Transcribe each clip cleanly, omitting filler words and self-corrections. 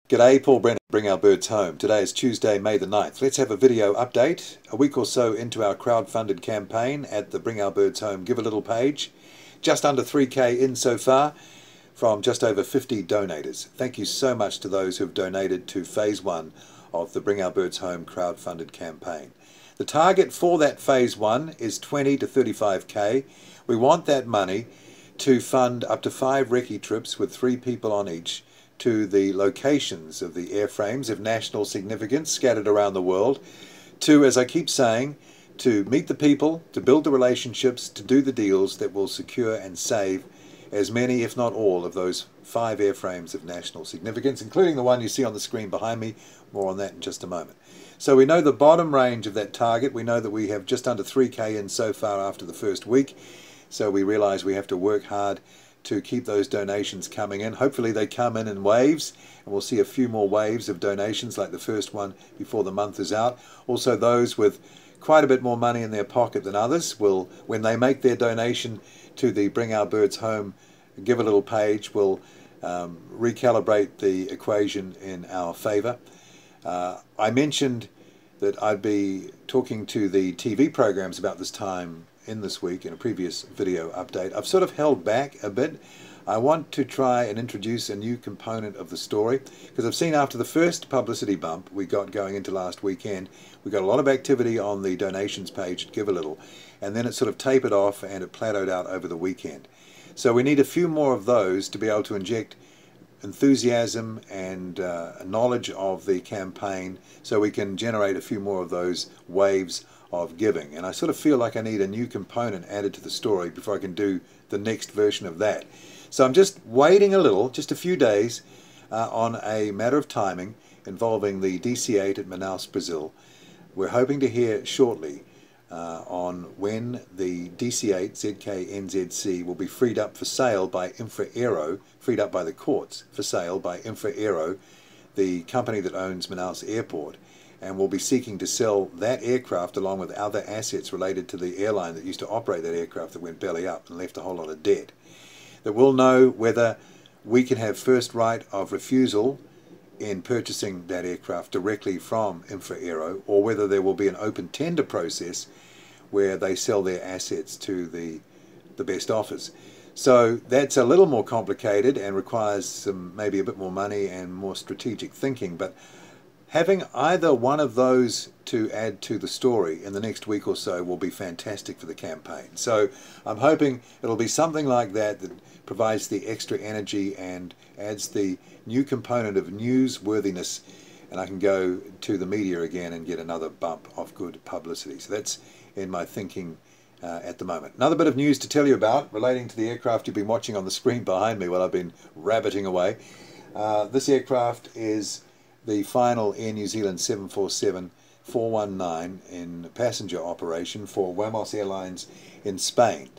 G'day, Paul Brennan, Bring Our Birds Home. Today is Tuesday, May the 9th. Let's have a video update. A week or so into our crowd-funded campaign at the Bring Our Birds Home Give a Little page. Just under 3K in so far from just over 50 donators. Thank you so much to those who have donated to Phase 1 of the Bring Our Birds Home crowd-funded campaign. The target for that Phase 1 is 20 to 35K. We want that money to fund up to 5 recce trips with 3 people on each to the locations of the airframes of national significance scattered around the world, to, as I keep saying, to meet the people, to build the relationships, to do the deals that will secure and save as many, if not all, of those 5 airframes of national significance, including the one you see on the screen behind me. More on that in just a moment. So we know the bottom range of that target. We know that we have just under 3K in so far after the first week. So we realize we have to work hard to keep those donations coming in. Hopefully they come in waves, and we'll see a few more waves of donations like the first one before the month is out. Also, those with quite a bit more money in their pocket than others will, when they make their donation to the Bring Our Birds Home Give a Little page, will recalibrate the equation in our favor. I mentioned that I'd be talking to the TV programs about this time in this week in a previous video update. I've sort of held back a bit. I want to try and introduce a new component of the story, because I've seen after the first publicity bump we got going into last weekend, we got a lot of activity on the donations page at Give a Little, and then it sort of tapered off and it plateaued out over the weekend. So we need a few more of those to be able to inject enthusiasm and knowledge of the campaign, so we can generate a few more of those waves of giving. And I sort of feel like I need a new component added to the story before I can do the next version of that. So I'm just waiting a little, just a few days, on a matter of timing involving the DC-8 at Manaus, Brazil. We're hoping to hear shortly on when the DC-8 ZK-NZC will be freed up for sale by Infraero, freed up by the courts for sale by Infraero, the company that owns Manaus Airport, and will be seeking to sell that aircraft along with other assets related to the airline that used to operate that aircraft that went belly up and left a whole lot of debt. That we'll know whether we can have first right of refusal in purchasing that aircraft directly from Infraero, or whether there will be an open tender process where they sell their assets to the best offers. So that's a little more complicated and requires some, maybe a bit more money and more strategic thinking, but having either one of those to add to the story in the next week or so will be fantastic for the campaign. So I'm hoping it'll be something like that that provides the extra energy and adds the new component of newsworthiness, and I can go to the media again and get another bump of good publicity. So that's in my thinking at the moment. Another bit of news to tell you about relating to the aircraft you've been watching on the screen behind me while I've been rabbiting away. This aircraft is the final Air New Zealand 747-419 in passenger operation for Wamos Airlines in Spain.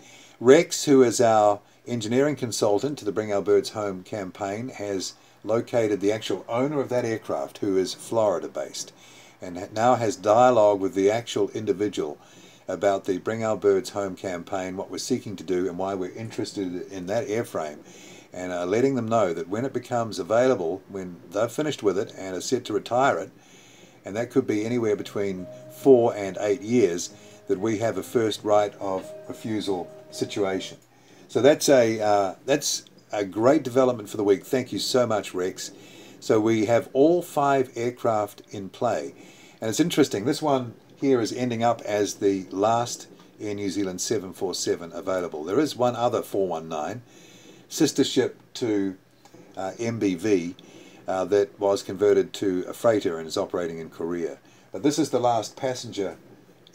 Rex, who is our engineering consultant to the Bring Our Birds Home campaign, has located the actual owner of that aircraft, who is Florida based, and now has dialogue with the actual individual about the Bring Our Birds Home campaign, what we're seeking to do and why we're interested in that airframe, and letting them know that when it becomes available, when they're finished with it and are set to retire it, and that could be anywhere between 4 and 8 years, that we have a first right of refusal situation. So that's a great development for the week. Thank you so much, Rex. So we have all 5 aircraft in play, and it's interesting, this one here is ending up as the last Air New Zealand 747 available. There is one other 419, sister ship to MBV, that was converted to a freighter and is operating in Korea. But this is the last passenger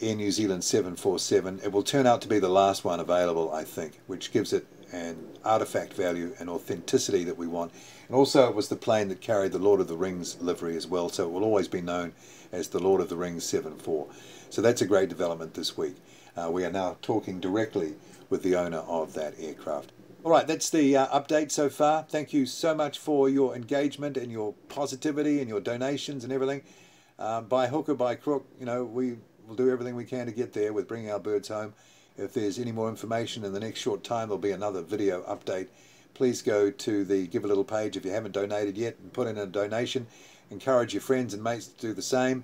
Air New Zealand 747. It will turn out to be the last one available, I think, which gives it an artifact value and authenticity that we want. And also it was the plane that carried the Lord of the Rings livery as well, so it will always be known as the Lord of the Rings 74. So that's a great development this week. We are now talking directly with the owner of that aircraft. All right, that's the update so far. Thank you so much for your engagement and your positivity and your donations and everything. By hook or by crook, you know, we will do everything we can to get there with Bringing Our Birds Home. If there's any more information in the next short time, there'll be another video update. please go to the Give a Little page if you haven't donated yet and put in a donation. Encourage your friends and mates to do the same,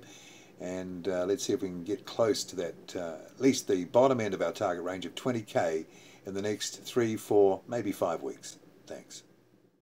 and let's see if we can get close to that, at least the bottom end of our target range of 20k in the next 3, 4, maybe 5 weeks. Thanks.